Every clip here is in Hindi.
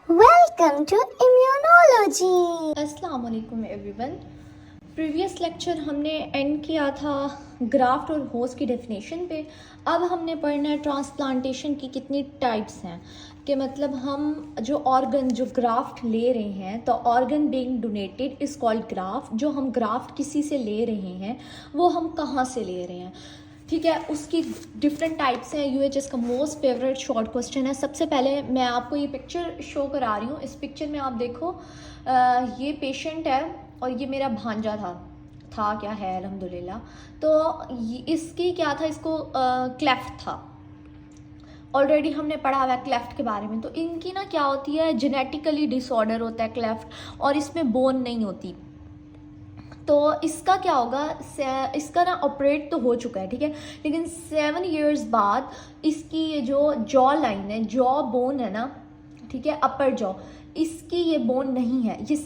Welcome to Immunology. अस्सलाम वालेकुम एवरीवन। प्रीवियस लेक्चर हमने एंड किया था ग्राफ्ट और होस्ट की डेफिनेशन पे। अब हमने पढ़ना है ट्रांसप्लांटेशन की कितनी टाइप्स हैं, कि मतलब हम जो ऑर्गन जो ग्राफ्ट ले रहे हैं, तो organ being donated is called graft. जो हम ग्राफ्ट किसी से ले रहे हैं वो हम कहाँ से ले रहे हैं, ठीक है, उसकी डिफरेंट टाइप्स हैं। यूएचएस का मोस्ट फेवरेट शॉर्ट क्वेश्चन है। सबसे पहले मैं आपको ये पिक्चर शो करा रही हूँ। इस पिक्चर में आप देखो, ये पेशेंट है और ये मेरा भांजा था क्या है अल्हम्दुलिल्लाह। तो इसकी क्या था, इसको क्लेफ्ट था। ऑलरेडी हमने पढ़ा हुआ है क्लेफ्ट के बारे में। तो इनकी ना क्या होती है, जेनेटिकली डिसऑर्डर होता है क्लेफ्ट, और इसमें बोन नहीं होती। तो इसका क्या होगा, इसका ना ऑपरेट तो हो चुका है, ठीक है, लेकिन 7 years बाद इसकी ये जो जॉ लाइन है, जॉ बोन है ना, ठीक है, अपर जॉ, इसकी ये बोन नहीं है। ये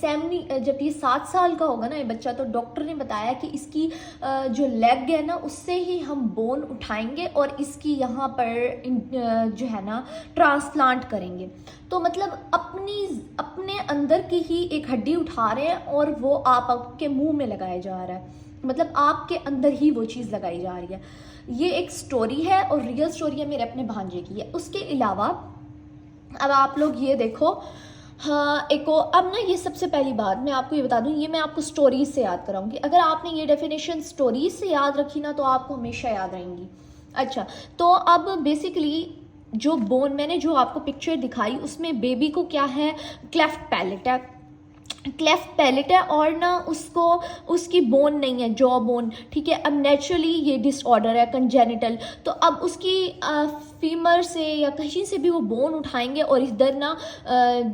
7 साल का होगा ना ये बच्चा, तो डॉक्टर ने बताया कि इसकी जो लेग है ना, उससे ही हम बोन उठाएंगे और इसकी यहाँ पर जो है ना ट्रांसप्लांट करेंगे। तो मतलब अपने अंदर की ही एक हड्डी उठा रहे हैं और वो आपके मुंह में लगाया जा रहा है, मतलब आपके अंदर ही वो चीज़ लगाई जा रही है। ये एक स्टोरी है और रियल स्टोरी है, मेरे अपने भांजे की है। उसके अलावा अब आप लोग ये देखो, हाँ एक अब ना, ये सबसे पहली बात मैं आपको ये बता दूं, ये मैं आपको स्टोरीज से याद कराऊंगी। अगर आपने ये डेफिनेशन स्टोरीज से याद रखी ना, तो आपको हमेशा याद रहेंगी। अच्छा, तो अब बेसिकली जो बोन मैंने जो आपको पिक्चर दिखाई, उसमें बेबी को क्या है, क्लेफ्ट पैलेट है, क्लेफ्ट पैलेट है, और ना उसकी बोन नहीं है, जॉ बोन, ठीक है। अब नेचुरली ये डिसऑर्डर है कंजेनिटल, तो अब उसकी फीमर से या कहीं से भी वो बोन उठाएंगे और इधर ना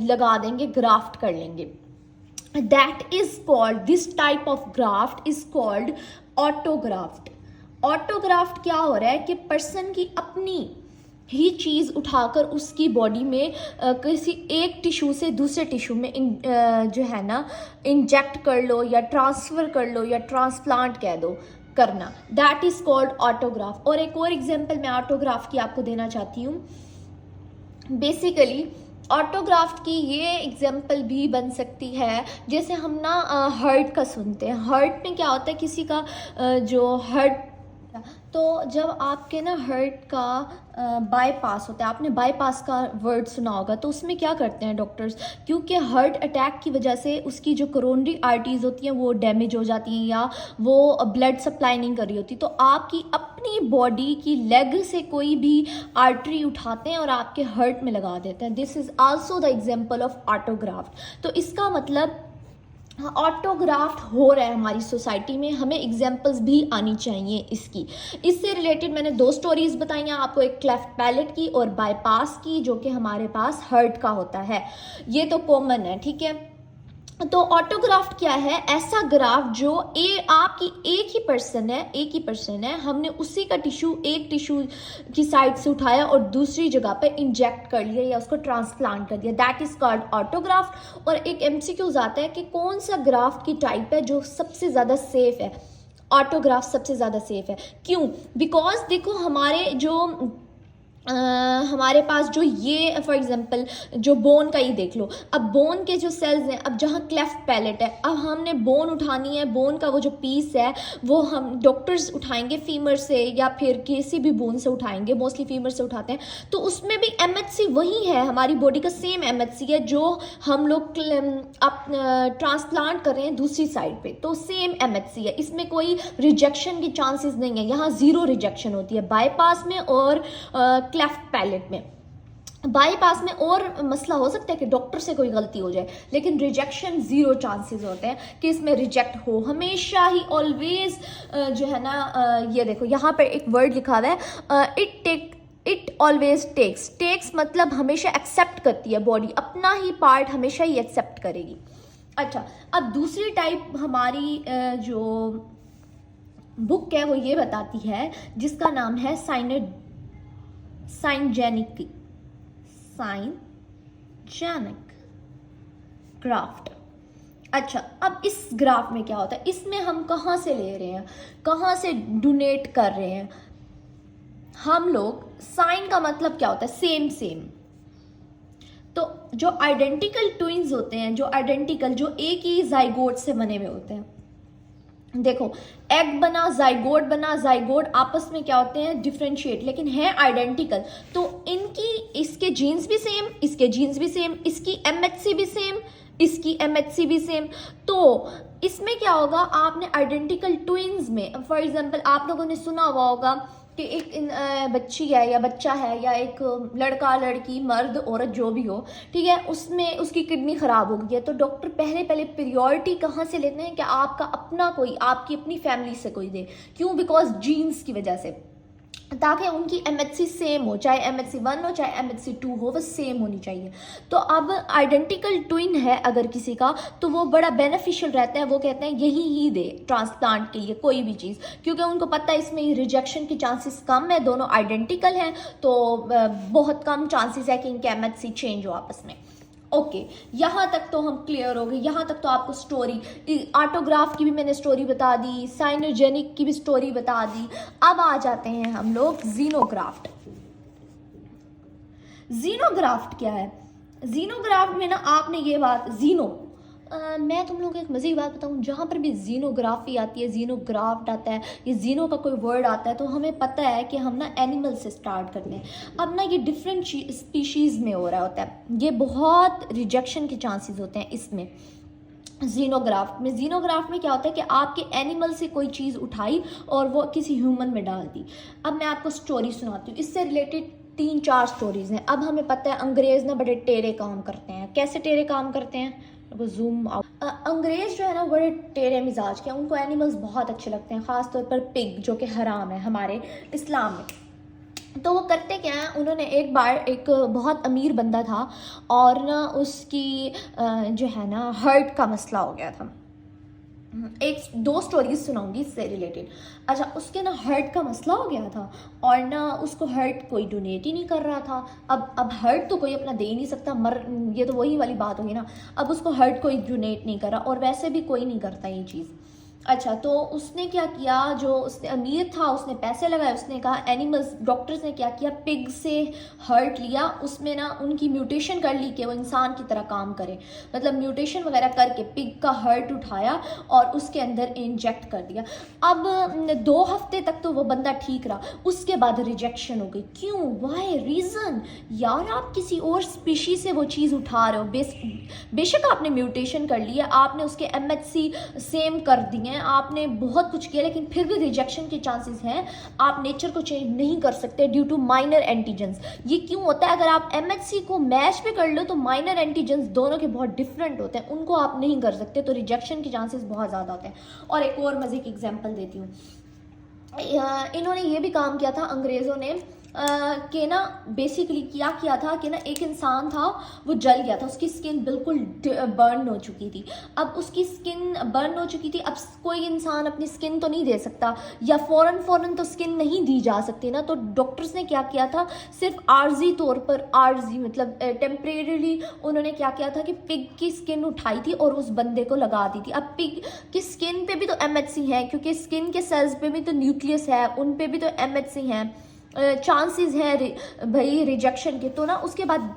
लगा देंगे, ग्राफ्ट कर लेंगे। That is called, this type of graft is called autographed. Autographed क्या हो रहा है कि पर्सन की अपनी ही चीज़ उठाकर उसकी बॉडी में किसी एक टिश्यू से दूसरे टिश्यू में जो है ना इंजेक्ट कर लो या ट्रांसफ़र कर लो या ट्रांसप्लांट कह दो करना, दैट इज़ कॉल्ड ऑटोग्राफ। और एक और एग्जांपल मैं ऑटोग्राफ की आपको देना चाहती हूँ। बेसिकली ऑटोग्राफ्ट की ये एग्जांपल भी बन सकती है, जैसे हम ना हार्ट का सुनते हैं। हार्ट में क्या होता है, किसी का जो हार्ट, तो जब आपके ना हार्ट का बाईपास होता है, आपने बाईपास का वर्ड सुना होगा, तो उसमें क्या करते हैं डॉक्टर्स, क्योंकि हार्ट अटैक की वजह से उसकी जो कोरोनरी आर्टरीज होती हैं वो डैमेज हो जाती हैं या वो ब्लड सप्लाई नहीं कर रही होती, तो आपकी अपनी बॉडी की लेग से कोई भी आर्टरी उठाते हैं और आपके हार्ट में लगा देते हैं। This is also the example of autographed. तो इसका मतलब ऑटोग्राफ्ट हो रहा है हमारी सोसाइटी में, हमें एग्जाम्पल्स भी आनी चाहिए इसकी। इससे रिलेटेड मैंने 2 स्टोरीज बताई हैं आपको, एक क्लेफ्ट पैलेट की और बाईपास की, जो कि हमारे पास हार्ट का होता है। ये तो कॉमन है, ठीक है। तो ऑटोग्राफ्ट क्या है, ऐसा ग्राफ्ट जो आपकी एक ही पर्सन है, हमने उसी का टिश्यू एक टिश्यू की साइड से उठाया और दूसरी जगह पे इंजेक्ट कर लिया या उसको ट्रांसप्लांट कर दिया, दैट इज कॉल्ड ऑटोग्राफ्ट। और एक एमसीक्यूज आता है कि कौन सा ग्राफ्ट की टाइप है जो सबसे ज़्यादा सेफ है। ऑटोग्राफ्ट सबसे ज़्यादा सेफ है, क्यों? बिकॉज देखो हमारे पास जो ये फॉर एग्जांपल जो बोन का ही देख लो, अब बोन के जो सेल्स हैं, अब जहाँ क्लेफ्ट पैलेट है, अब हमने बोन उठानी है, बोन का वो जो पीस है वो हम डॉक्टर्स उठाएंगे फीमर से या फिर किसी भी बोन से उठाएंगे, मोस्टली फीमर से उठाते हैं। तो उसमें भी एमएचसी वही है, हमारी बॉडी का सेम एमएचसी है जो हम लोग ट्रांसप्लांट कर रहे हैं दूसरी साइड पे, तो सेम एमएचसी है, इसमें कोई रिजेक्शन की चांसेस नहीं है, यहाँ 0 रिजेक्शन होती है बाईपास में और क्लेफ्ट पैलेट में। बाईपास में और मसला हो सकता है कि डॉक्टर से कोई गलती हो जाए, लेकिन रिजेक्शन 0 चांसेस होते हैं कि इसमें रिजेक्ट हो, हमेशा ही ऑलवेज जो है ना ये देखो यहाँ पर एक वर्ड लिखा हुआ है, इट ऑलवेज टेक्स मतलब हमेशा एक्सेप्ट करती है बॉडी, अपना ही पार्ट हमेशा ही एक्सेप्ट करेगी। अच्छा, अब दूसरी टाइप हमारी जो बुक है वो ये बताती है, जिसका नाम है साइनजेनिक ग्राफ्ट। अच्छा, अब इस ग्राफ में क्या होता है, इसमें हम कहाँ से ले रहे हैं, कहाँ से डोनेट कर रहे हैं हम लोग। साइन का मतलब क्या होता है, सेम। तो जो आइडेंटिकल ट्विंस होते हैं, जो एक ही जाइगोट से बने हुए होते हैं, देखो एग बना, जाइगोट आपस में क्या होते हैं, डिफरेंशिएट, लेकिन है आइडेंटिकल। तो इसके जीन्स भी सेम, इसके जीन्स भी सेम, इसकी एमएचसी भी सेम, इसकी एमएचसी भी सेम। तो इसमें क्या होगा, आपने आइडेंटिकल ट्विंस में, फॉर एग्जांपल आप लोगों ने सुना हुआ होगा कि एक बच्ची है या बच्चा है या एक लड़का लड़की मर्द औरत जो भी हो, ठीक है, उसमें उसकी किडनी खराब हो गई है, तो डॉक्टर पहले प्रायोरिटी कहाँ से लेते हैं कि आपका अपना कोई, आपकी अपनी फैमिली से कोई दे। क्यों? बिकॉज जीन्स की वजह से, ताकि उनकी एमएचसी सेम हो, चाहे एमएचसी 1 हो चाहे एमएचसी 2 हो, वो सेम होनी चाहिए। तो अब आइडेंटिकल ट्विन है अगर किसी का, तो वो बड़ा बेनिफिशियल रहता है, वो कहते हैं यही ही दे ट्रांसप्लांट के लिए कोई भी चीज़, क्योंकि उनको पता है इसमें रिजेक्शन की चांसेस कम है, दोनों आइडेंटिकल हैं, तो बहुत कम चांसेस है कि इनके एमएचसी चेंज हो आपस में। ओके, यहाँ तक तो हम क्लियर हो गए। यहाँ तक तो आपको स्टोरी, ऑटोग्राफ की भी मैंने स्टोरी बता दी, साइनोजेनिक की भी स्टोरी बता दी। अब आ जाते हैं हम लोग जीनोग्राफ्ट। जीनोग्राफ्ट क्या है? जीनोग्राफ्ट में ना आपने ये बात, मैं तुम लोगों को एक मज़े की बात बताऊँ, जहाँ पर भी जीनोग्राफी आती है, जीनोग्राफ्ट आता है, ये जीनो का कोई वर्ड आता है, तो हमें पता है कि हम ना एनिमल से स्टार्ट करते हैं। अब ना ये डिफरेंट स्पीशीज़ में हो रहा होता है, ये बहुत रिजेक्शन के चांसेस होते हैं इसमें। जीनोग्राफ्ट में क्या होता है कि आपके एनिमल से कोई चीज़ उठाई और वो किसी ह्यूमन में डाल दी। अब मैं आपको स्टोरी सुनाती हूँ, इससे रिलेटेड 3-4 स्टोरीज़ हैं। अब हमें पता है अंग्रेज़ ना बड़े टेढ़े काम करते हैं। कैसे टेढ़े काम करते हैं? Zoom out. अंग्रेज जो है ना बड़े टेढ़े मिजाज के, उनको एनिमल्स बहुत अच्छे लगते हैं, ख़ास तौर पर पिग, जो कि हराम है हमारे इस्लाम में। तो वो करते क्या हैं, उन्होंने एक बार, एक बहुत अमीर बंदा था और ना उसकी जो है ना हार्ट का मसला हो गया था। 1-2 स्टोरीज सुनाऊंगी इससे रिलेटेड। अच्छा, उसके ना हार्ट का मसला हो गया था और ना उसको हार्ट कोई डोनेट ही नहीं कर रहा था। अब हार्ट तो कोई अपना दे ही नहीं सकता, ये तो वही वाली बात होगी ना। अब उसको हार्ट कोई डोनेट नहीं कर रहा, और वैसे भी कोई नहीं करता ये चीज़। अच्छा, तो उसने क्या किया, जो उसने अमीर था उसने पैसे लगाए, उसने कहा एनिमल्स, डॉक्टर्स ने क्या किया, पिग से हार्ट लिया, उसमें ना उनकी म्यूटेशन कर ली कि वो इंसान की तरह काम करे, मतलब म्यूटेशन वगैरह करके पिग का हार्ट उठाया और उसके अंदर इंजेक्ट कर दिया। अब 2 हफ्ते तक तो वो बंदा ठीक रहा, उसके बाद रिजेक्शन हो गई। क्यों? Why reason? यार आप किसी और स्पीशी से वो चीज़ उठा रहे हो, बेशक आपने म्यूटेशन कर लिया, आपने उसके एमएचसी सेम कर दिए, आपने बहुत कुछ किया, लेकिन फिर भी रिजेक्शन के चांसेस हैं। आप नेचर को चेंज नहीं कर सकते ड्यू टू माइनर एंटीजेंस। ये क्यों होता है? अगर आप एमएचसी को मैच भी कर लो तो माइनर एंटीजेंस दोनों के बहुत डिफरेंट होते हैं, उनको आप नहीं कर सकते, तो रिजेक्शन के चांसेस बहुत ज़्यादा होते हैं। और एक और मज़े की एग्जांपल देती हूँ। इन्होंने ये भी काम किया था अंग्रेज़ों ने कि ना बेसिकली क्या किया था कि ना एक इंसान था, वो जल गया था, उसकी स्किन बिल्कुल बर्न हो चुकी थी। अब उसकी स्किन बर्न हो चुकी थी, अब कोई इंसान अपनी स्किन तो नहीं दे सकता, या फ़ौरन तो स्किन नहीं दी जा सकती ना। तो डॉक्टर्स ने क्या किया था, सिर्फ आर्जी तौर पर, आर्जी मतलब टेम्परेरीली उन्होंने क्या किया था कि पिग की स्किन उठाई थी और उस बंदे को लगा दी थी। अब पिग की स्किन पे भी तो एमएचसी है, क्योंकि स्किन के सेल्स पे भी तो न्यूक्लियस है, उन पे भी तो एमएचसी हैं, चांसेस हैं भाई रिजेक्शन के। तो ना उसके बाद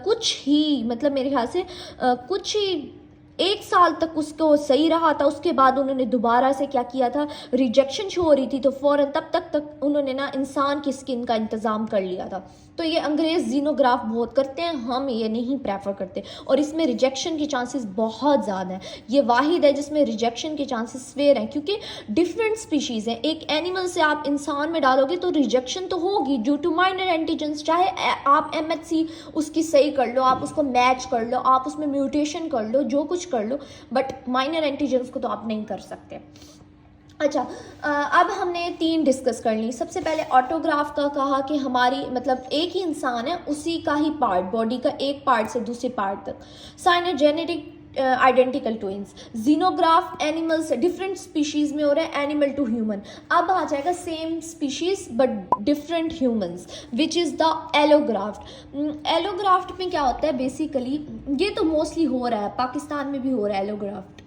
कुछ ही, मतलब मेरे ख्याल से कुछ ही 1 साल तक उसको सही रहा था। उसके बाद उन्होंने दोबारा से क्या किया था, रिजेक्शन शो हो रही थी, तो फ़ौरन तब तक उन्होंने ना इंसान की स्किन का इंतज़ाम कर लिया था। तो ये अंग्रेज़ जीनोग्राफ बहुत करते हैं, हम ये नहीं प्रेफर करते, और इसमें रिजेक्शन के चांसेस बहुत ज़्यादा हैं। ये वाहिद है जिसमें रिजेक्शन के चांसेस फेयर हैं, क्योंकि डिफरेंट स्पीशीज़ हैं। एक एनिमल से आप इंसान में डालोगे तो रिजेक्शन तो होगी ड्यू टू माइनर एंटीजेंस, चाहे आप एमएचसी उसकी सही कर लो, आप उसको मैच कर लो, आप उसमें म्यूटेशन कर लो, जो कुछ कर लो, बट माइनर एंटीजेंस को तो आप नहीं कर सकते। अच्छा, अब हमने 3 डिस्कस कर ली। सबसे पहले ऑटोग्राफ का कहा कि हमारी मतलब एक ही इंसान है, उसी का ही पार्ट, बॉडी का एक पार्ट से दूसरे पार्ट तक। Syngeneic identical twins. Xenograft animals different species में हो रहा है, एनिमल टू ह्यूमन। अब आ जाएगा same species but different humans, which is the allograft. Allograft में क्या होता है बेसिकली, ये तो मोस्टली हो रहा है, पाकिस्तान में भी हो रहा है एलोग्राफ्ट।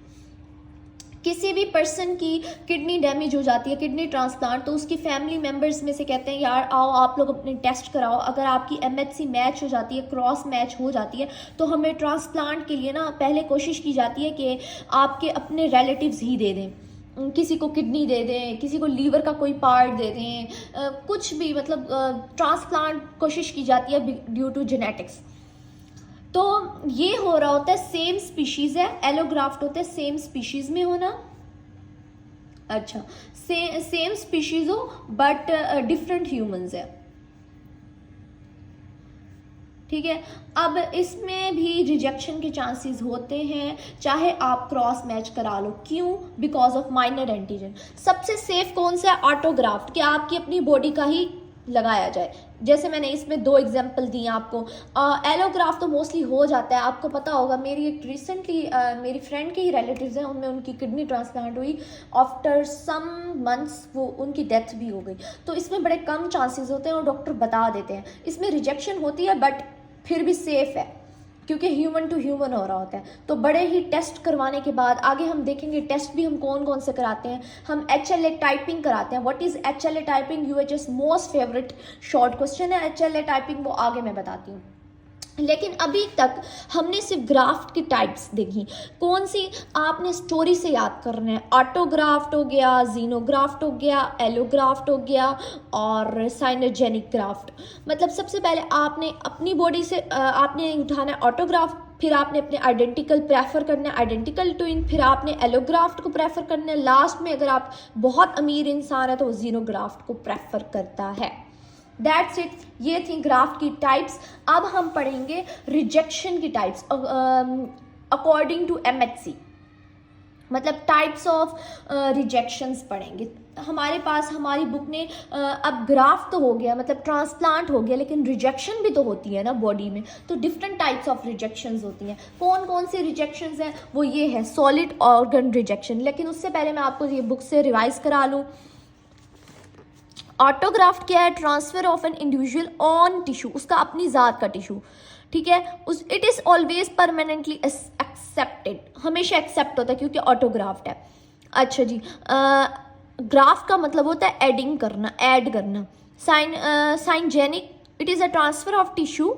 किसी भी पर्सन की किडनी डैमेज हो जाती है, किडनी ट्रांसप्लांट, तो उसकी फैमिली मेम्बर्स में से कहते हैं यार आओ आप लोग अपने टेस्ट कराओ, अगर आपकी MHC मैच हो जाती है, क्रॉस मैच हो जाती है, तो हमें ट्रांसप्लांट के लिए ना पहले कोशिश की जाती है कि आपके अपने रिलेटिव्स ही दे दें, किसी को किडनी दे दें, किसी को लीवर का कोई पार्ट दे दें, कुछ भी, मतलब ट्रांसप्लांट कोशिश की जाती है ड्यू टू जेनेटिक्स। तो ये हो रहा होता है, सेम स्पीशीज़ है, एलोग्राफ्ट होते हैं सेम स्पीशीज़ में होना। अच्छा, सेम स्पीशीज़ हो बट डिफरेंट ह्यूमंस है, ठीक है। अब इसमें भी रिजेक्शन के चांसेस होते हैं, चाहे आप क्रॉस मैच करा लो। क्यों? Because of minor antigen. सबसे सेफ कौन सा है? ऑटोग्राफ्ट, कि आपकी अपनी बॉडी का ही लगाया जाए। जैसे मैंने इसमें 2 एग्जांपल दिए आपको। एलोग्राफ्ट तो मोस्टली हो जाता है, आपको पता होगा। मेरी एक रिसेंटली मेरी फ्रेंड के ही रिलेटिव्स हैं, उनमें उनकी किडनी ट्रांसप्लांट हुई, आफ्टर सम मंथ्स वो उनकी डेथ भी हो गई। तो इसमें बड़े कम चांसेस होते हैं और डॉक्टर बता देते हैं। इसमें रिजेक्शन होती है बट फिर भी सेफ है, क्योंकि ह्यूमन टू ह्यूमन हो रहा होता है। तो बड़े ही टेस्ट करवाने के बाद आगे हम देखेंगे टेस्ट भी हम कौन कौन से कराते हैं। हम HLA टाइपिंग कराते हैं। What is HLA typing? UHS most favourite short question है HLA टाइपिंग, वो आगे मैं बताती हूँ। लेकिन अभी तक हमने सिर्फ ग्राफ्ट की टाइप्स देखी। कौन सी आपने स्टोरी से याद करना है? ऑटोग्राफ्ट हो गया, जीनोग्राफ्ट हो गया, एलोग्राफ्ट हो गया और साइनोजेनिक ग्राफ्ट। मतलब सबसे पहले आपने अपनी बॉडी से आपने उठाना है ऑटोग्राफ्ट, फिर आपने अपने आइडेंटिकल प्रेफर करना है, आइडेंटिकल ट्विन, फिर आपने एलोग्राफ्ट को प्रेफर करना है। लास्ट में अगर आप बहुत अमीर इंसान है तो वो जीनोग्राफ्ट को प्रेफर करता है। दैट्स इट, ये थी ग्राफ्ट की टाइप्स। अब हम पढ़ेंगे रिजेक्शन की टाइप्स अकॉर्डिंग टू MHC, मतलब टाइप्स ऑफ रिजेक्शंस पढ़ेंगे। हमारे पास हमारी बुक ने अब ग्राफ्ट तो हो गया, मतलब ट्रांसप्लांट हो गया, लेकिन रिजेक्शन भी तो होती है ना बॉडी में। तो डिफरेंट टाइप्स ऑफ रिजेक्शंस होती हैं। कौन कौन सी रिजेक्शंस हैं? वो ये है सॉलिड ऑर्गन रिजेक्शन। लेकिन उससे पहले मैं आपको ये बुक से रिवाइज करा लूँ। ऑटोग्राफ्ट क्या है? Transfer of an individual on tissue, उसका अपनी ज़ात का टिश्यू, ठीक है। उस it is always permanently accepted, हमेशा एक्सेप्ट होता है क्योंकि ऑटोग्राफ्ट है। अच्छा जी, ग्राफ्ट का मतलब होता है एडिंग करना, ऐड करना। Syngeneic, it is a transfer of tissue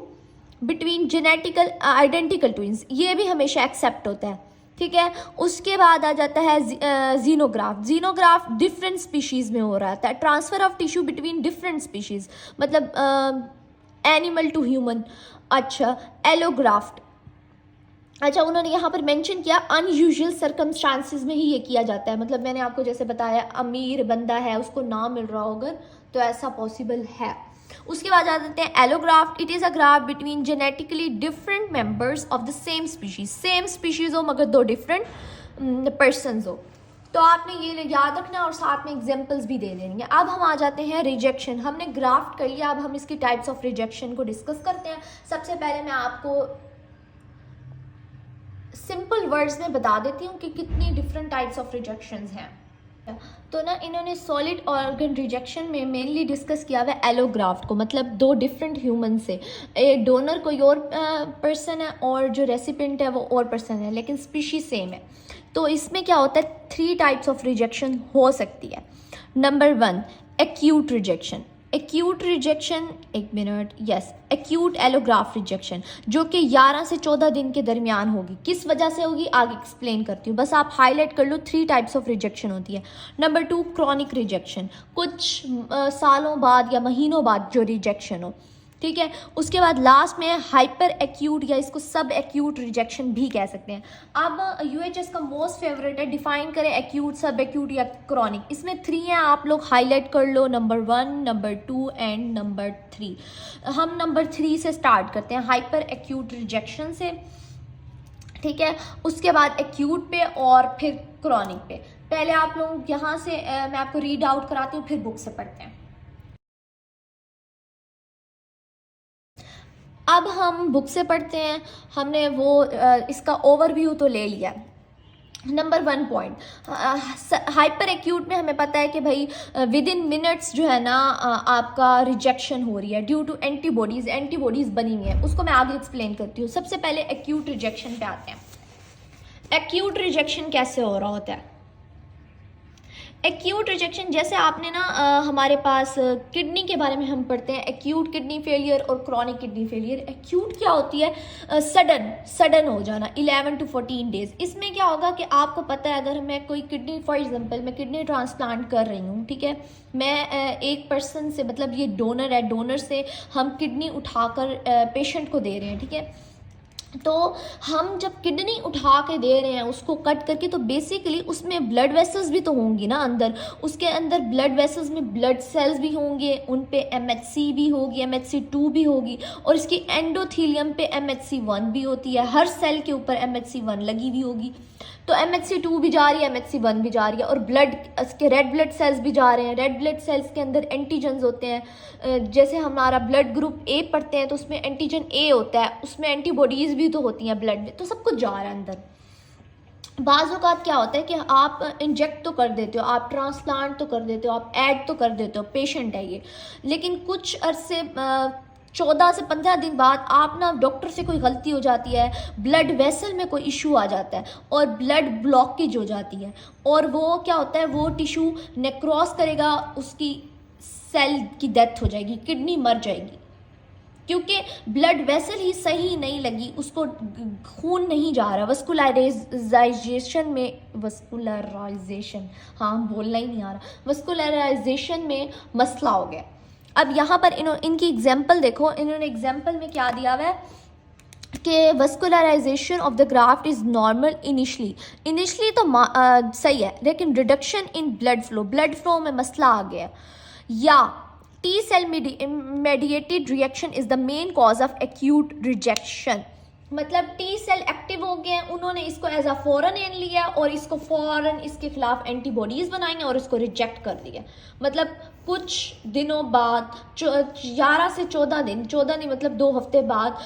between genetical identical twins, ये भी हमेशा एक्सेप्ट होता है, ठीक है। उसके बाद आ जाता है जीनोग्राफ्ट। जीनोग्राफ्ट डिफरेंट स्पीशीज़ में हो रहा था, transfer of tissue between different species, मतलब एनिमल टू ह्यूमन। अच्छा, एलोग्राफ्ट, अच्छा उन्होंने यहाँ पर मेंशन किया अनयूजुअल सर्कमस्टांसिस में ही ये किया जाता है। मतलब मैंने आपको जैसे बताया, अमीर बंदा है उसको ना मिल रहा होगा तो ऐसा पॉसिबल है। उसके बाद आ जाते हैं allograft. It is a graft between genetically different members of the same species, same species हो मगर 2 डिफरेंट पर्सनस हो। तो आपने ये याद रखना और साथ में एग्जांपल्स भी दे देंगे। अब हम आ जाते हैं रिजेक्शन। हमने ग्राफ्ट कर लिया, अब हम इसकी टाइप्स ऑफ रिजेक्शन को डिस्कस करते हैं। सबसे पहले मैं आपको सिंपल वर्ड्स में बता देती हूँ कि कितनी डिफरेंट टाइप्स ऑफ रिजेक्शंस हैं। तो ना इन्होंने सॉलिड ऑर्गन रिजेक्शन में मेनली डिस्कस किया हुआ है एलोग्राफ्ट को, मतलब 2 डिफरेंट ह्यूमन से। एक डोनर कोई और पर्सन है और जो रेसिपिएंट है वो और पर्सन है, लेकिन स्पीशीज सेम है। तो इसमें क्या होता है, 3 टाइप्स ऑफ रिजेक्शन हो सकती है। Number 1, acute rejection. Acute rejection, एक मिनट, यस, एक्यूट एलोग्राफ्ट रिजेक्शन, जो कि 11 से 14 दिन के दरमियान होगी। किस वजह से होगी आगे एक्सप्लेन करती हूँ, बस आप हाईलाइट कर लो। 3 टाइप्स ऑफ रिजेक्शन होती है। नंबर 2, क्रॉनिक रिजेक्शन, कुछ सालों बाद या महीनों बाद जो रिजेक्शन हो, ठीक है। उसके बाद लास्ट में हाइपर एक्यूट या इसको सब एक्यूट रिजेक्शन भी कह सकते हैं। अब UHS का मोस्ट फेवरेट है, डिफाइन करें एक्यूट, सब एक्यूट या क्रॉनिक। इसमें 3 हैं, आप लोग हाईलाइट कर लो, नंबर 1, नंबर 2 एंड नंबर 3। हम नंबर 3 से स्टार्ट करते हैं, हाइपर एक्यूट रिजेक्शन से, ठीक है। उसके बाद एक्यूट पे और फिर क्रॉनिक पे। पहले आप लोग यहाँ से मैं आपको रीड आउट कराती हूँ, फिर बुक से पढ़ते हैं। अब हम बुक से पढ़ते हैं। हमने वो इसका ओवरव्यू तो ले लिया। नंबर 1 पॉइंट, हाइपर एक्यूट में हमें पता है कि भाई विद इन मिनट्स जो है ना आपका रिजेक्शन हो रही है ड्यू टू एंटीबॉडीज़ बनी हुई है। उसको मैं आगे एक्सप्लेन करती हूँ। सबसे पहले एक्यूट रिजेक्शन पे आते हैं। एक्यूट रिजेक्शन कैसे हो रहा होता है? एक्यूट रिजेक्शन, जैसे आपने ना हमारे पास किडनी के बारे में हम पढ़ते हैं, एक्यूट किडनी फेलियर और क्रॉनिक किडनी फेलियर। एक्यूट क्या होती है? सडन हो जाना, 11 to 14 डेज। इसमें क्या होगा कि आपको पता है, अगर मैं कोई किडनी, फॉर एग्जांपल मैं किडनी ट्रांसप्लांट कर रही हूँ, ठीक है, मैं एक पर्सन से, मतलब ये डोनर है, डोनर से हम किडनी उठाकर पेशेंट को दे रहे हैं, ठीक है। तो हम जब किडनी उठा के दे रहे हैं उसको कट करके, तो बेसिकली उसमें ब्लड वेसल्स भी तो होंगी ना अंदर, उसके अंदर ब्लड वेसल्स में ब्लड सेल्स भी होंगे, उन पे MHC भी होगी, MHC2 भी होगी, और इसकी एंडोथीलियम पे MHC1 भी होती है, हर सेल के ऊपर MHC1 लगी हुई होगी। तो MHC2 भी जा रही है, MHC1 भी जा रही है, और ब्लड, इसके रेड ब्लड सेल्स भी जा रहे हैं। रेड ब्लड सेल्स के अंदर एंटीजन्स होते हैं, जैसे हमारा ब्लड ग्रुप A पढ़ते हैं तो उसमें एंटीजन A होता है, उसमें एंटीबॉडीज़ भी तो होती हैं ब्लड में, तो सब कुछ जा रहा है अंदर। बाज़ औक़ात क्या होता है कि आप इंजेक्ट तो कर देते हो, आप ट्रांसप्लांट तो कर देते हो, आप ऐड तो कर देते हो, पेशेंट है ये, लेकिन कुछ अरसे 14 से 15 दिन बाद आप ना डॉक्टर से कोई गलती हो जाती है, ब्लड वेसल में कोई इशू आ जाता है और ब्लड ब्लॉकेज हो जाती है, और वो क्या होता है, वो टिश्यू नेक्रोस करेगा, उसकी सेल की डेथ हो जाएगी, किडनी मर जाएगी, क्योंकि ब्लड वेसल ही सही नहीं लगी, उसको खून नहीं जा रहा, वस्कुलराइजेशन, हाँ बोलना ही नहीं आ रहा, वस्कुलराइजेशन में मसला हो गया। अब यहाँ पर इनकी एग्जाम्पल देखो, इन्होंने एग्जाम्पल में क्या दिया हुआ है कि vascularization of the graft is normal initially तो सही है, लेकिन रिडक्शन इन ब्लड फ्लो में मसला आ गया, या T cell mediated reaction is the main cause of acute rejection। मतलब T सेल एक्टिव हो गए हैं, उन्होंने इसको एज अ फॉरन एन लिया और इसको फॉरन इसके खिलाफ एंटीबॉडीज़ बनाएंगे और इसको रिजेक्ट कर दिया। मतलब कुछ दिनों बाद 11 से 14 दिन, 14 नहीं मतलब 2 हफ्ते बाद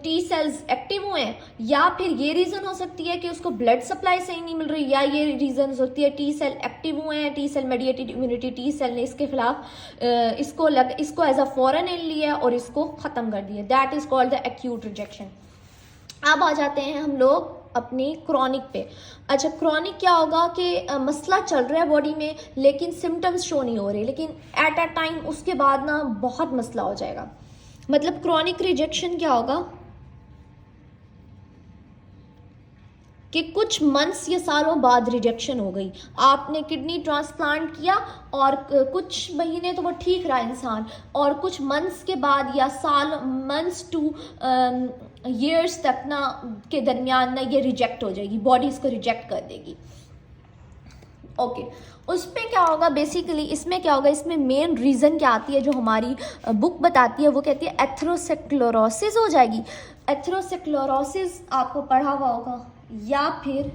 T सेल्स एक्टिव हुए हैं, या फिर ये रीज़न हो सकती है कि उसको ब्लड सप्लाई सही नहीं मिल रही, या ये रीज़न हो सकती है T सेल एक्टिव हुए हैं, T cell mediated immunity, T cell ने इसके खिलाफ इसको एज अ फॉरन एन लिया और इसको ख़त्म कर दिया। That is called the acute rejection. अब आ जाते हैं हम लोग अपनी क्रॉनिक पे। अच्छा, क्रॉनिक क्या होगा कि मसला चल रहा है बॉडी में लेकिन सिम्टम्स शो नहीं हो रहे, लेकिन एट अ टाइम उसके बाद ना बहुत मसला हो जाएगा। मतलब क्रॉनिक रिजेक्शन क्या होगा कि कुछ मंथ्स या सालों बाद रिजेक्शन हो गई, आपने किडनी ट्रांसप्लांट किया और कुछ महीने तो वो ठीक रहा इंसान, और कुछ मंथ्स के बाद या मंथ्स टू ईयर्स तक ना के दरमियान ना ये रिजेक्ट हो जाएगी, बॉडी इसको रिजेक्ट कर देगी। ओके, उसमें क्या होगा बेसिकली, इसमें क्या होगा, इसमें मेन रीज़न क्या आती है जो हमारी बुक बताती है, वो कहती है एथेरोस्क्लेरोसिस हो जाएगी। एथेरोस्क्लेरोसिस आपको पढ़ा हुआ होगा, या फिर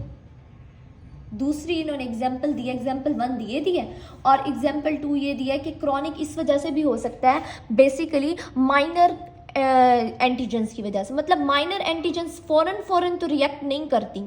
दूसरी इन्होंने एग्जाम्पल दी है, एग्जाम्पल 1 ये दी है, और एग्जाम्पल 2 ये दिया है कि क्रॉनिक इस वजह से भी हो सकता है, बेसिकली माइनर एंटीजेंस की वजह से। मतलब माइनर एंटीजेंस फ़ौरन तो रिएक्ट नहीं करती,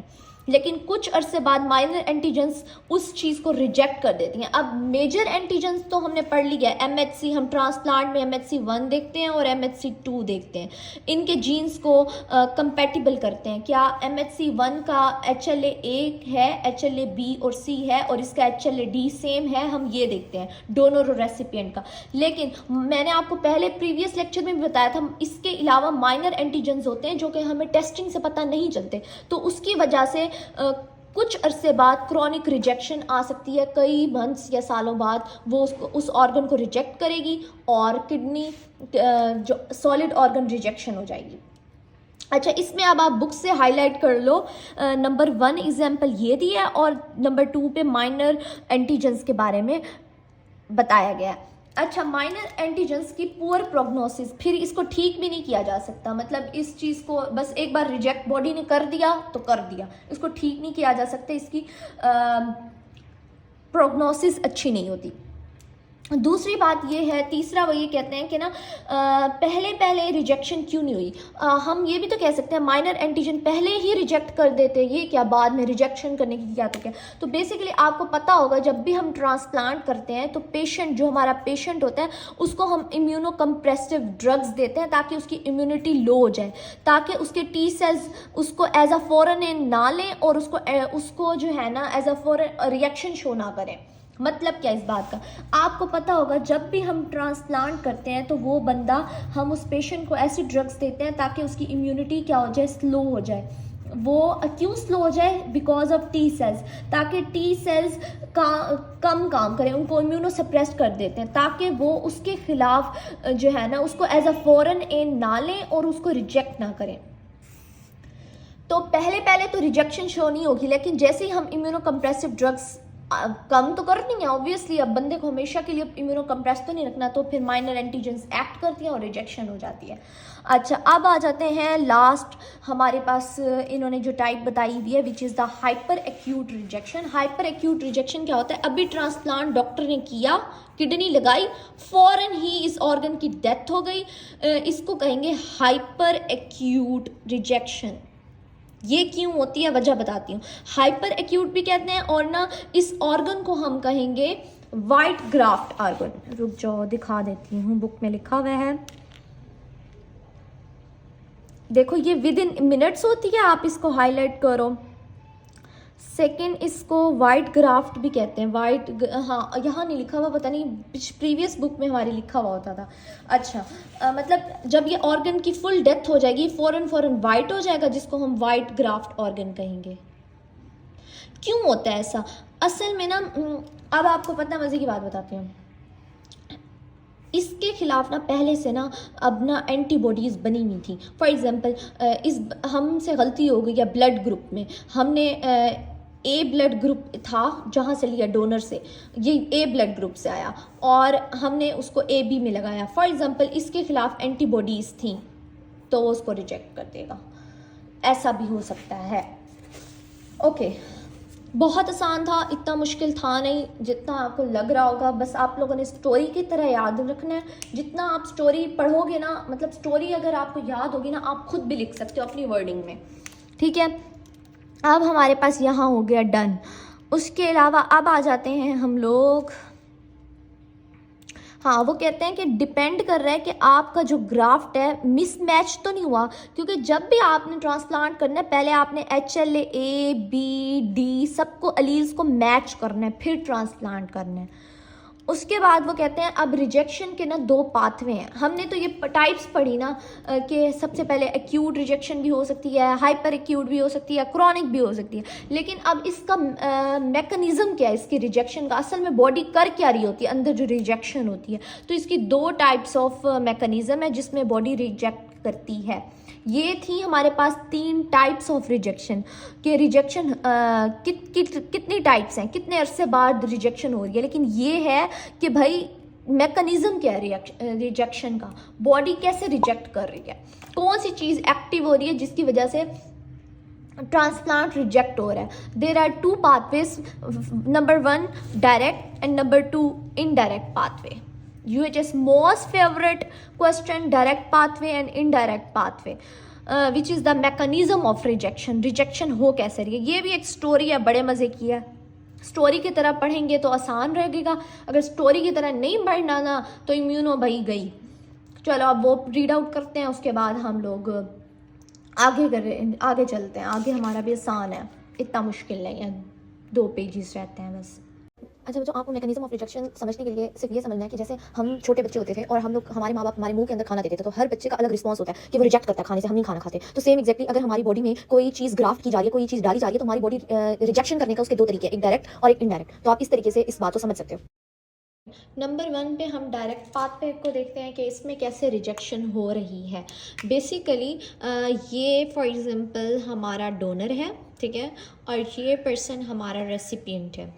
लेकिन कुछ अरसे बाद माइनर एंटीजेंस उस चीज़ को रिजेक्ट कर देती हैं। अब मेजर एंटीजेंस तो हमने पढ़ लिया है, MHC, हम ट्रांसप्लांट में MHC1 देखते हैं और MHC2 देखते हैं, इनके जीन्स को कंपैटिबल करते हैं। क्या MHC1 का HLA-A है, HLA-B और C है, और इसका HLA-D सेम है, हम ये देखते हैं डोनर और रेसिपिएंट का। लेकिन मैंने आपको पहले प्रीवियस लेक्चर में भी बताया था, इसके अलावा माइनर एंटीजेंस होते हैं जो कि हमें टेस्टिंग से पता नहीं चलते, तो उसकी वजह से कुछ अरसे बाद क्रॉनिक रिजेक्शन आ सकती है, कई मंथ्स या सालों बाद वो उस ऑर्गन को रिजेक्ट करेगी और किडनी जो सॉलिड ऑर्गन रिजेक्शन हो जाएगी। अच्छा, इसमें अब आप बुक से हाईलाइट कर लो, नंबर 1 एग्जाम्पल ये दिया है और नंबर 2 पे माइनर एंटीजेंस के बारे में बताया गया है। अच्छा, माइनर एंटीजेंस की पुअर प्रोग्नोसिस, फिर इसको ठीक भी नहीं किया जा सकता। मतलब इस चीज़ को बस एक बार रिजेक्ट बॉडी ने कर दिया तो कर दिया, इसको ठीक नहीं किया जा सकता, इसकी प्रोग्नोसिस अच्छी नहीं होती। दूसरी बात ये है, तीसरा वो ये कहते हैं कि ना पहले रिजेक्शन क्यों नहीं हुई। हम ये भी तो कह सकते हैं माइनर एंटीजन पहले ही रिजेक्ट कर देते, ये क्या बाद में रिजेक्शन करने की क्या तो क्या। तो बेसिकली आपको पता होगा जब भी हम ट्रांसप्लांट करते हैं तो पेशेंट, जो हमारा पेशेंट होता है, उसको हम इम्यूनो कंप्रेसिव ड्रग्स देते हैं ताकि उसकी इम्यूनिटी लो हो जाए, ताकि उसके T सेल्स उसको एज अ फॉरन ना लें और उसको जो है ना as a foreign reaction show ना करें। मतलब क्या इस बात का, आपको पता होगा जब भी हम ट्रांसप्लांट करते हैं तो वो बंदा, हम उस पेशेंट को ऐसी ड्रग्स देते हैं ताकि उसकी इम्यूनिटी क्या हो जाए, स्लो हो जाए। वो क्यों स्लो हो जाए? बिकॉज ऑफ टी सेल्स, ताकि टी सेल्स का कम काम करें, उनको इम्यूनो सप्रेस कर देते हैं ताकि वो उसके खिलाफ जो है ना उसको एज अ फॉरेन एन ना लें और उसको रिजेक्ट ना करें। तो पहले पहले तो रिजेक्शन शो नहीं होगी, लेकिन जैसे ही हम इम्यूनो कंप्रेसिव ड्रग्स कम तो करनी है ऑब्वियसली, अब बंदे को हमेशा के लिए इम्यूनो कंप्रेस तो नहीं रखना, तो फिर माइनर एंटीजेंस एक्ट करती हैं और रिजेक्शन हो जाती है। अच्छा, अब आ जाते हैं लास्ट हमारे पास इन्होंने जो टाइप बताई हुई है, which is the hyper acute rejection. Hyper acute rejection क्या होता है? अभी ट्रांसप्लांट डॉक्टर ने किया, किडनी लगाई, फौरन ही इस ऑर्गन की डेथ हो गई, इसको कहेंगे हाइपर एक्यूट रिजेक्शन। ये क्यों होती है, वजह बताती हूँ। हाइपर एक्यूट भी कहते हैं, और ना इस ऑर्गन को हम कहेंगे वाइट ग्राफ्ट ऑर्गन। रुक जाओ दिखा देती हूँ, बुक में लिखा हुआ है, देखो ये विद इन मिनट्स होती है, आप इसको हाईलाइट करो। सेकेंड, इसको वाइट ग्राफ्ट भी कहते हैं, वाइट, हाँ यहाँ नहीं लिखा हुआ, पता नहीं प्रीवियस बुक में हमारी लिखा हुआ होता था। अच्छा, मतलब जब ये ऑर्गन की फुल डेथ हो जाएगी, फौरन वाइट हो जाएगा, जिसको हम वाइट ग्राफ्ट ऑर्गन कहेंगे। क्यों होता है ऐसा? असल में ना, अब आपको पता, मज़े की बात बताती हूँ, इसके खिलाफ ना पहले से ना अब ना एंटीबॉडीज़ बनी हुई थी। फॉर एग्जांपल, इस हमसे गलती हो गई है ब्लड ग्रुप में, हमने ए ब्लड ग्रुप था जहाँ से लिया, डोनर से, ये ए ब्लड ग्रुप से आया, और हमने उसको ए बी में लगाया। फॉर एग्जांपल, इसके खिलाफ एंटीबॉडीज़ थी तो वो उसको रिजेक्ट कर देगा, ऐसा भी हो सकता है। ओके, बहुत आसान था, इतना मुश्किल था नहीं जितना आपको लग रहा होगा। बस आप लोगों ने स्टोरी की तरह याद रखना है। जितना आप स्टोरी पढ़ोगे ना, मतलब स्टोरी अगर आपको याद होगी ना, आप खुद भी लिख सकते हो अपनी वर्डिंग में, ठीक है। अब हमारे पास यहाँ हो गया डन। उसके अलावा अब आ जाते हैं हम लोग, हाँ, वो कहते हैं कि डिपेंड कर रहा है कि आपका जो ग्राफ्ट है मिसमैच तो नहीं हुआ, क्योंकि जब भी आपने ट्रांसप्लांट करना है पहले आपने HLA A B D सबको अलील्स को मैच करना है, फिर ट्रांसप्लांट करना है। उसके बाद वो कहते हैं अब रिजेक्शन के ना 2 पाथवे हैं। हमने तो ये टाइप्स पढ़ी ना कि सबसे पहले एक्यूट रिजेक्शन भी हो सकती है, हाइपर एक्यूट भी हो सकती है, क्रॉनिक भी हो सकती है, लेकिन अब इसका मैकेनिज्म क्या है इसकी रिजेक्शन का, असल में बॉडी कर क्या रही होती है अंदर जो रिजेक्शन होती है। तो इसकी 2 टाइप्स ऑफ मैकेनिज्म है जिसमें बॉडी रिजेक्ट करती है। ये थी हमारे पास 3 टाइप्स ऑफ रिजेक्शन के रिजेक्शन कितनी टाइप्स हैं, कितने अरसे बाद रिजेक्शन हो रही है, लेकिन ये है कि भाई मैकेनिज्म क्या है रिजेक्शन का, बॉडी कैसे रिजेक्ट कर रही है, कौन सी चीज़ एक्टिव हो रही है जिसकी वजह से ट्रांसप्लांट रिजेक्ट हो रहा है। There are 2 pathways, number 1 direct and number 2 indirect pathway. UHS most favorite question, direct pathway and indirect pathway, which is the mechanism of rejection। Rejection हो कैसे रही है, ये भी एक स्टोरी है, बड़े मज़े की है। स्टोरी की तरह पढ़ेंगे तो आसान रहेगा, अगर स्टोरी की तरह नहीं पढ़ना ना तो इम्यूनो भाई गई। चलो अब वो रीड आउट करते हैं, उसके बाद हम लोग आगे चलते हैं। आगे हमारा भी आसान है, इतना मुश्किल नहीं है, 2 पेजेस रहते हैं बस। अच्छा, तो आपको मैकेनिज्म ऑफ रिजेक्शन समझने के लिए सिर्फ ये समझना है कि जैसे हम छोटे बच्चे होते थे और हम लोग, हमारे माँ बाप हमारे मुंह के अंदर खाना देते थे, तो हर बच्चे का अलग रिस्पांस होता है कि वो रिजेक्ट करता है खाने से, हम नहीं खाना खाते। तो सेम एक्जैक्टली अगर हमारी बॉडी में कोई चीज़ ग्राफ्ट की जा रही है, कोई चीज़ डाली जा रही है, तो हमारी बॉडी रिजेक्शन करने का उसके 2 तरीके हैं, एक डायरेक्ट और एक इनडायरेक्ट। तो आप इस तरीके से इस बात को समझ सकते हो। नंबर 1 पे हम डायरेक्ट पाथवे को देखते हैं कि इसमें कैसे रिजेक्शन हो रही है। बेसिकली ये फॉर एग्जांपल हमारा डोनर है, ठीक है, और ये पर्सन हमारा रेसिपिएंट है।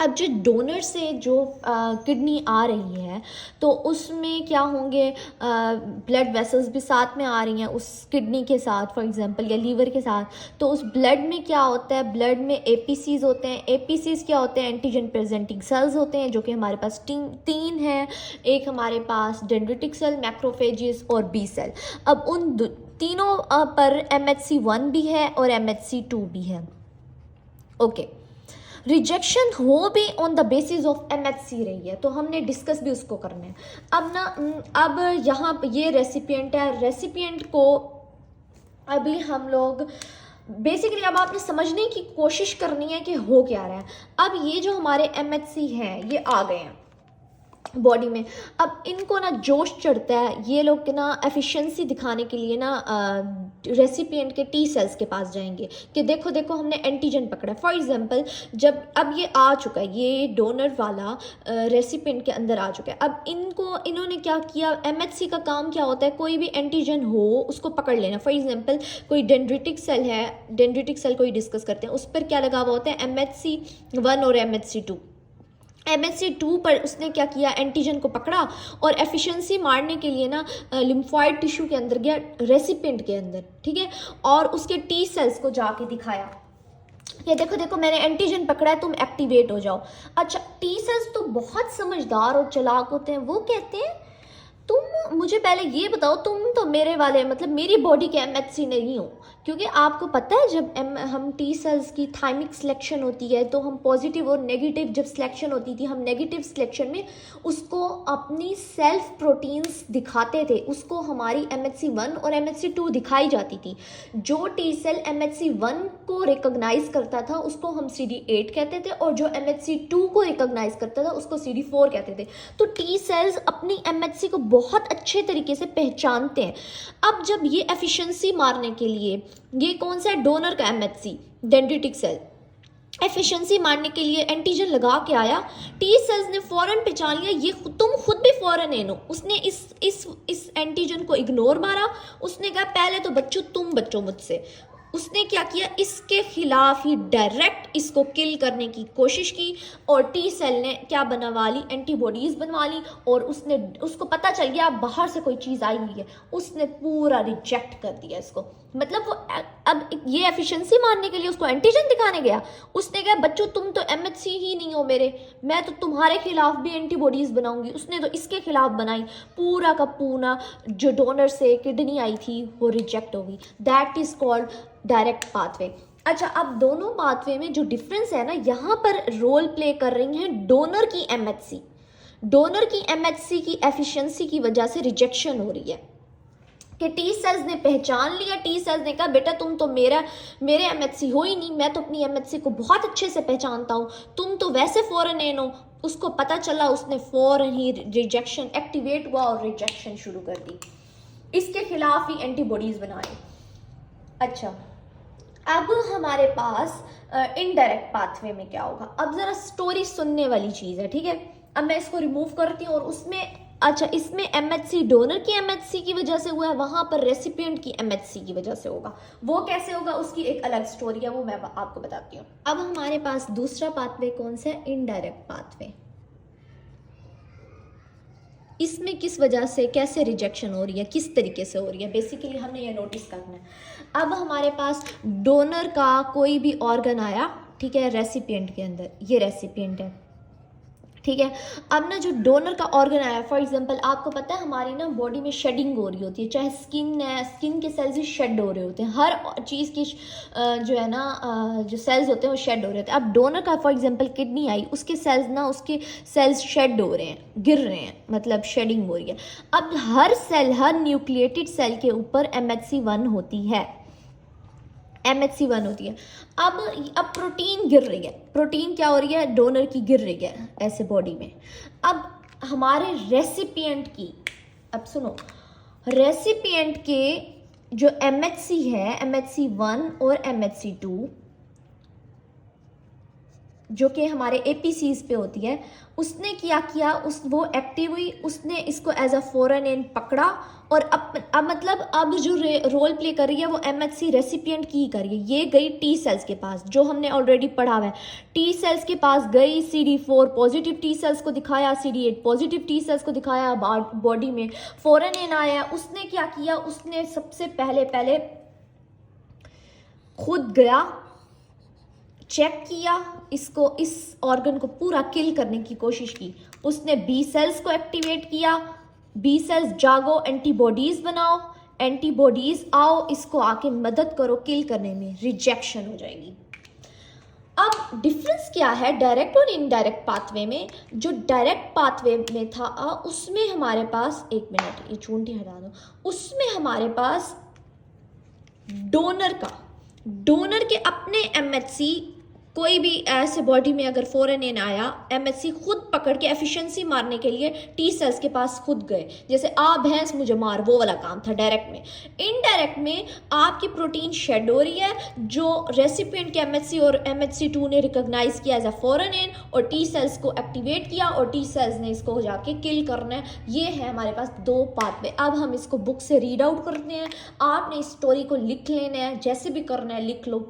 अब जो डोनर से जो किडनी आ रही है तो उसमें क्या होंगे, ब्लड वेसल्स भी साथ में आ रही हैं उस किडनी के साथ, फॉर एग्जांपल, या लीवर के साथ। तो उस ब्लड में क्या होता है, ब्लड में APCs होते हैं। APCs क्या होते हैं, एंटीजन प्रेजेंटिंग सेल्स होते हैं, जो कि हमारे पास 3 हैं। एक हमारे पास डेंड्रिटिक सेल, मैक्रोफेजेस और B सेल। अब उन तीनों पर MHC1 भी है और MHC2 भी है। ओके, रिजेक्शन हो भी on the basis of MHC रही है, तो हमने डिस्कस भी उसको करना है। अब यहाँ ये रेसिपिएंट है, रेसिपिएंट को अभी हम लोग बेसिकली अब आपने समझने की कोशिश करनी है कि हो क्या रहा है। अब ये जो हमारे MHC हैं ये आ गए हैं बॉडी में। अब इनको ना जोश चढ़ता है, ये लोग ना एफिशिएंसी दिखाने के लिए ना रेसिपिएंट के टी सेल्स के पास जाएंगे कि देखो देखो हमने एंटीजन पकड़ा। फॉर एग्जांपल जब अब ये आ चुका है, ये डोनर वाला रेसिपिएंट के अंदर आ चुका है। अब इन्होंने क्या किया, MHC का काम क्या होता है, कोई भी एंटीजन हो उसको पकड़ लेना। फॉर एग्जांपल कोई डेंड्रिटिक सेल है, डेंड्रिटिक सेल को ही डिस्कस करते हैं, उस पर क्या लगा हुआ होता है MHC1 और MHC2। MHC2 पर उसने क्या किया, एंटीजन को पकड़ा और एफिशिएंसी मारने के लिए ना लिम्फॉइड टिश्यू के अंदर गया, रेसिपिएंट के अंदर, ठीक है, और उसके टी सेल्स को जाके दिखाया ये देखो देखो मैंने एंटीजन पकड़ा है, तुम एक्टिवेट हो जाओ। अच्छा, टी सेल्स तो बहुत समझदार और चालाक होते हैं, वो कहते हैं तुम मुझे पहले ये बताओ, तुम तो मेरे वाले मतलब मेरी बॉडी के MHC नहीं हो, क्योंकि आपको पता है जब हम टी सेल्स की थाइमिक सिलेक्शन होती है तो हम पॉजिटिव और नेगेटिव जब सिलेक्शन होती थी, हम नेगेटिव सिलेक्शन में उसको अपनी सेल्फ प्रोटीन्स दिखाते थे, उसको हमारी MHC1 और MHC2 दिखाई जाती थी। जो टी सेल MHC1 को रिकॉग्नाइज करता था उसको हम CD8 कहते थे, और जो MHC2 को रिकॉग्नाइज करता था उसको CD4 कहते थे। तो टी सेल्स अपनी MHC को बहुत अच्छे तरीके से पहचानते हैं। अब जब ये एफिशिएंसी मारने के लिए, ये कौन सा है, डोनर का MHC डेंड्रिटिक सेल, एफिशिएंसी मारने के लिए एंटीजन लगा के आया, टी सेल्स ने फौरन पहचान लिया ये तुम खुद भी फौरन एनो। उसने इस एंटीजन को इग्नोर मारा, उसने कहा पहले तो बच्चों तुम बच्चों मुझसे। उसने क्या किया, इसके खिलाफ ही डायरेक्ट इसको किल करने की कोशिश की, और टी सेल ने क्या बनवा ली, एंटीबॉडीज बनवा ली, और उसको पता चल गया बाहर से कोई चीज़ आई हुई है, उसने पूरा रिजेक्ट कर दिया इसको। मतलब वो अब ये एफिशिएंसी मारने के लिए उसको एंटीजन दिखाने गया, उसने कहा बच्चों तुम तो MHC ही नहीं हो मेरे, मैं तो तुम्हारे खिलाफ भी एंटीबॉडीज बनाऊंगी। उसने तो इसके खिलाफ बनाई, पूरा का पूरा जो डोनर से किडनी आई थी वो रिजेक्ट हो गई। That is called direct pathway. अच्छा, अब दोनों पाथवे में जो डिफरेंस है ना, यहाँ पर रोल प्ले कर रही हैं डोनर की MHC। डोनर की MHC की एफिशिएंसी की वजह से रिजेक्शन हो रही है कि टी सेल्स ने पहचान लिया, टी सेल्स ने कहा बेटा तुम तो मेरे MHC हो ही नहीं, मैं तो अपनी MHC को बहुत अच्छे से पहचानता हूँ, तुम तो वैसे फौरन एनो। उसको पता चला, उसने फौरन ही रिजेक्शन एक्टिवेट हुआ और रिजेक्शन शुरू कर दी, इसके खिलाफ ही एंटीबॉडीज बनाई। अच्छा, अब हमारे पास इनडायरेक्ट पाथवे में क्या होगा, अब जरा स्टोरी सुनने वाली चीज़ है, ठीक है। अब मैं इसको रिमूव करती हूँ और उसमें, अच्छा इसमें MHC डोनर की MHC की वजह से हुआ है, वहाँ पर रेसिपिएंट की MHC की वजह से होगा। वो कैसे होगा उसकी एक अलग स्टोरी है, वो मैं आपको बताती हूँ। अब हमारे पास दूसरा पाथवे कौन सा है, इनडायरेक्ट पाथवे। इसमें किस वजह से कैसे रिजेक्शन हो रही है, किस तरीके से हो रही है, बेसिकली हमने ये नोटिस करना है। अब हमारे पास डोनर का कोई भी ऑर्गन आया, ठीक है, रेसिपिएंट के अंदर, ये रेसिपिएंट है, ठीक है। अब ना जो डोनर का ऑर्गन आया, फॉर एग्जांपल आपको पता है हमारी ना बॉडी में शेडिंग हो रही होती है, चाहे स्किन है, स्किन के सेल्स ही शेड हो रहे होते हैं, हर चीज़ की जो है ना जो सेल्स होते हैं वो शेड हो रहे होते हैं। अब डोनर का फॉर एग्जांपल किडनी आई, उसके सेल्स शेड हो रहे हैं, गिर रहे हैं, मतलब शेडिंग हो रही है। अब हर सेल, हर न्यूक्लिएटेड सेल के ऊपर MHC1 होती है, MHC1 होती है। अब प्रोटीन गिर रही है, प्रोटीन क्या हो रही है, डोनर की गिर रही है ऐसे बॉडी में। अब हमारे रेसिपिएंट की, अब सुनो, रेसिपिएंट के जो MHC है, MHC1 और MHC2 जो कि हमारे APCs पे होती है, उसने क्या किया, वो एक्टिव हुई, उसने इसको एज अ फॉरेन एंड पकड़ा, और अब मतलब अब जो रोल प्ले कर रही है वो MHC रेसिपिएंट की ही कर रही है। ये गई टी सेल्स के पास, जो हमने ऑलरेडी पढ़ा हुआ है, टी सेल्स के पास गई, CD4 पॉजिटिव टी सेल्स को दिखाया, CD8 पॉजिटिव टी सेल्स को दिखाया, बॉडी में फॉरेन एन आया। उसने क्या किया, उसने सबसे पहले खुद गया, चेक किया, इसको, इस ऑर्गन को पूरा किल करने की कोशिश की। उसने B सेल्स को एक्टिवेट किया, B सेल्स जागो, एंटीबॉडीज बनाओ, एंटीबॉडीज आओ, इसको आके मदद करो किल करने में, रिजेक्शन हो जाएगी। अब डिफरेंस क्या है डायरेक्ट और इनडायरेक्ट पाथवे में। जो डायरेक्ट पाथवे में था उसमें हमारे पास, एक मिनट ये चूंटी हटा दो, उसमें हमारे पास डोनर के अपने एमएचसी, कोई भी ऐसे बॉडी में अगर फॉरेन इन आया, एमएचसी खुद पकड़ के एफिशिएंसी मारने के लिए टी सेल्स के पास खुद गए, जैसे आ भैंस मुझे मार, वो वाला काम था डायरेक्ट में। इनडायरेक्ट में आपकी प्रोटीन शेड हो रही है, जो रेसिपिएंट के एमएचसी और एमएचसी2 ने रिकॉग्नाइज किया एज अ फॉरेन इन और टी सेल्स को एक्टिवेट किया और टी सेल्स ने इसको जाके किल करना है। ये है हमारे पास दो पाथवे। अब हम इसको बुक से रीड आउट करते हैं। आपने इस स्टोरी को लिख लेना है, जैसे भी करना है लिख लो,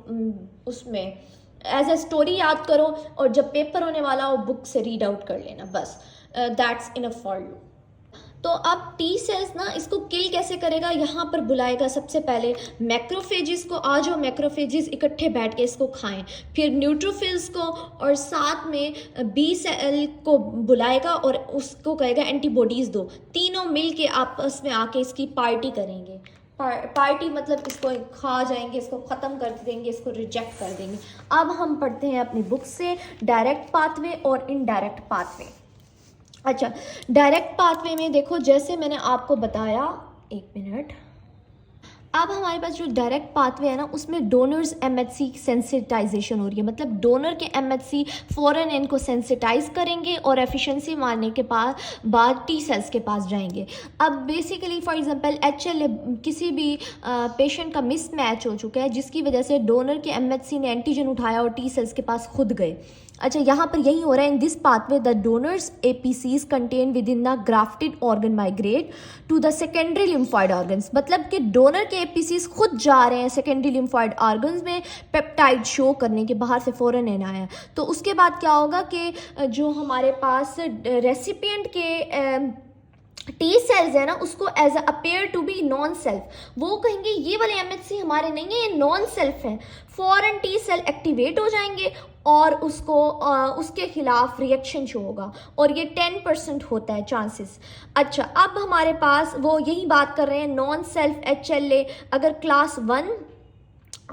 उसमें एज अ स्टोरी याद करो और जब पेपर होने वाला हो बुक से रीड आउट कर लेना, बस दैट्स इनफ फॉर यू। तो अब टी सेल्स ना इसको किल कैसे करेगा, यहाँ पर बुलाएगा सबसे पहले मैक्रोफेजिस को, आ जाओ मैक्रोफेजिस इकट्ठे बैठ के इसको खाएं, फिर न्यूट्रोफिल्स को और साथ में बी सेल को बुलाएगा और उसको कहेगा एंटीबॉडीज़ दो। तीनों मिल के आपस में आके इसकी पार्टी करेंगे। पार्टी मतलब इसको खा जाएंगे, इसको ख़त्म कर देंगे, इसको रिजेक्ट कर देंगे। अब हम पढ़ते हैं अपनी बुक से डायरेक्ट पाथवे और इनडायरेक्ट पाथवे। अच्छा, डायरेक्ट पाथवे में देखो, जैसे मैंने आपको बताया, एक मिनट, अब हमारे पास जो डायरेक्ट पाथवे है ना, उसमें डोनर्स एमएचसी सेंसिटाइजेशन हो रही है, मतलब डोनर के एमएचसी फॉरेन इन को सेंसिटाइज करेंगे और एफिशिएंसी मारने के बाद टी सेल्स के पास जाएंगे। अब बेसिकली फॉर एग्जांपल एचएल किसी भी पेशेंट का मिस मैच हो चुका है, जिसकी वजह से डोनर के एमएचसी ने एंटीजन उठाया और टी सेल्स के पास खुद गए। अच्छा, यहाँ पर यही हो रहा है। In this pathway the donor's APCs contain within the grafted organ migrate to the secondary lymphoid organs, मतलब कि डोनर के एपीसीज खुद जा रहे हैं सेकेंडरी लिम्फॉइड ऑर्गन्स में पेप्टाइड शो करने के, बाहर से फॉरेन इन आया। तो उसके बाद क्या होगा कि जो हमारे पास रेसिपिएंट के टी सेल्स है ना, उसको as appear to be non self, वो कहेंगे ये वाले एमएचसी हमारे नहीं है, ये नॉन सेल्फ है। फॉरेन टी सेल एक्टिवेट हो जाएंगे और उसको उसके खिलाफ रिएक्शन शो होगा और ये 10% होता है चांसेस। अच्छा, अब हमारे पास वो यही बात कर रहे हैं नॉन सेल्फ एचएलए, अगर क्लास 1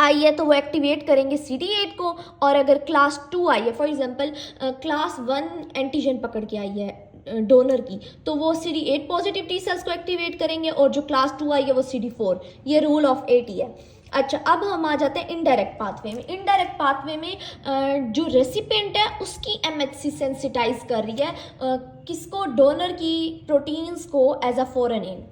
आई है तो वो एक्टिवेट करेंगे CD8 को, और अगर क्लास 2 आई है, फॉर एग्जांपल क्लास 1 एंटीजन पकड़ के आई है डोनर की, तो वो CD8 पॉजिटिव टी सेल्स को एक्टिवेट करेंगे और जो क्लास 2 आई है वो CD4। ये रूल ऑफ 80 है। अच्छा, अब हम आ जाते हैं इनडायरेक्ट पाथवे में। इनडायरेक्ट पाथवे में जो रेसिपिएंट है उसकी एमएचसी सेंसिटाइज कर रही है किसको, डोनर की प्रोटीन्स को एज अ फॉरेन इन।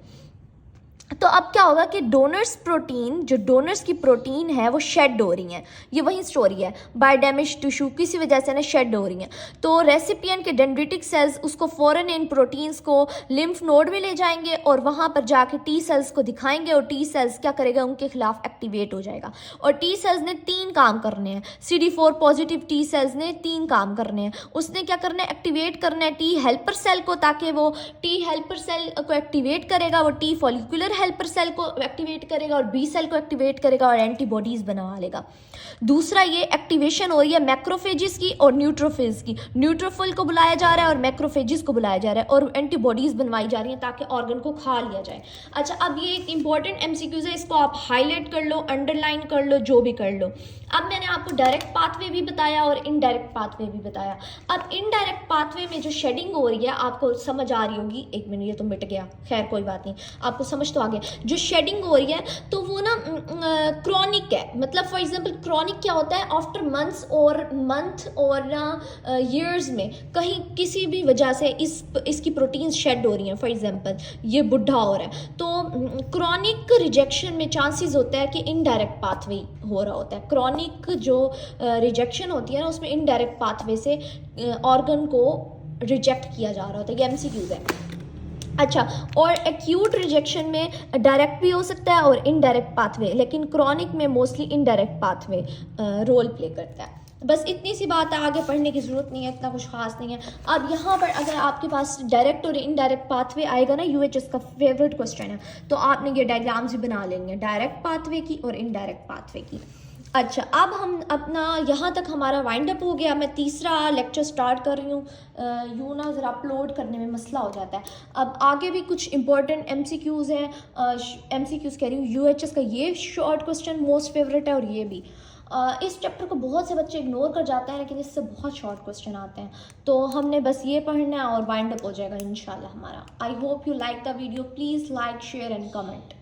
तो अब क्या होगा कि डोनर्स प्रोटीन, जो डोनर्स की प्रोटीन है वो शेड हो रही हैं, ये वही स्टोरी है, बाय डैमेज टिश्यू किसी वजह से ना शेड हो रही हैं। तो रेसिपिएंट के डेंड्रिटिक सेल्स उसको फॉरेन इन प्रोटीन्स को लिम्फ नोड में ले जाएंगे और वहाँ पर जाके टी सेल्स को दिखाएंगे और टी सेल्स क्या करेगा, उनके खिलाफ एक्टिवेट हो जाएगा। और टी सेल्स ने 3 काम करने हैं, CD4 पॉजिटिव टी सेल्स ने 3 काम करने हैं। उसने क्या करना है, एक्टिवेट करना है टी हेल्पर सेल को, ताकि वो टी हेल्पर सेल को एक्टिवेट करेगा, वो टी फॉलिकुलर हेल्पर सेल को एक्टिवेट करेगा और बी सेल को एक्टिवेट करेगा और एंटीबॉडीज बनवा लेगा। दूसरा, ये एक्टिवेशन हो रही है मैक्रोफेजिस की और न्यूट्रोफिल्स की। न्यूट्रोफिल को बुलाया जा रहा है और मैक्रोफेजिस को बुलाया जा रहा है और एंटीबॉडीज बनवाई जा रही हैं ताकि ऑर्गन को खा लिया जाए। अच्छा, अब ये एक इंपॉर्टेंट एमसीक्यूज है, इसको आप हाईलाइट कर लो, अंडरलाइन कर लो, जो भी कर लो। अब मैंने आपको डायरेक्ट पाथवे भी बताया और इनडायरेक्ट पाथवे भी बताया। अब इनडायरेक्ट पाथवे में जो शेडिंग हो रही है आपको समझ आ रही होगी। एक मिनट, ये तो मिट गया, खैर कोई बात नहीं, आपको समझ तो आ गया। जो शेडिंग हो रही है तो वो ना क्रॉनिक है, मतलब फॉर एग्जांपल क्रॉनिक क्या होता है, आफ्टर मंथ्स और ईयर्स में कहीं किसी भी वजह से इसकी प्रोटीन्स शेड हो रही हैं। फॉर एग्जांपल ये बुढ़ा हो रहा है, तो क्रॉनिक रिजेक्शन में चांसेस होता है कि इनडायरेक्ट पाथवे हो रहा होता है। क्रॉनिक जो रिजेक्शन होती है ना, उसमें इनडायरेक्ट पाथवे से ऑर्गन को रिजेक्ट किया जा रहा होता है। ये एमसीक्यूज है। अच्छा, और एक्यूट रिजेक्शन में डायरेक्ट भी हो सकता है और इनडायरेक्ट पाथवे, लेकिन क्रॉनिक में mostly indirect pathway role play करता है। बस इतनी सी बात है, आगे पढ़ने की ज़रूरत नहीं है, इतना कुछ खास नहीं है। अब यहाँ पर अगर आपके पास डायरेक्ट और इनडायरेक्ट पाथवे आएगा ना, यूएचएस का फेवरेट क्वेश्चन है, तो आपने ये डायग्राम्स भी बना लेंगे डायरेक्ट पाथवे की और इनडायरेक्ट पाथवे की। अच्छा, अब हम अपना यहाँ तक हमारा वाइंड अप हो गया। मैं तीसरा लेक्चर स्टार्ट कर रही हूँ, यूँ ना ज़रा अपलोड करने में मसला हो जाता है। अब आगे भी कुछ इंपॉर्टेंट एमसीक्यूज़ हैं, एमसीक्यूज़ कह रही हूँ, यूएचएस का ये शॉर्ट क्वेश्चन मोस्ट फेवरेट है और ये भी। इस चैप्टर को बहुत से बच्चे इग्नोर कर जाते हैं, लेकिन इससे बहुत शॉर्ट क्वेश्चन आते हैं, तो हमने बस ये पढ़ना है और वाइंड अप हो जाएगा इंशाल्लाह हमारा। I hope you like the video, please like, share and comment.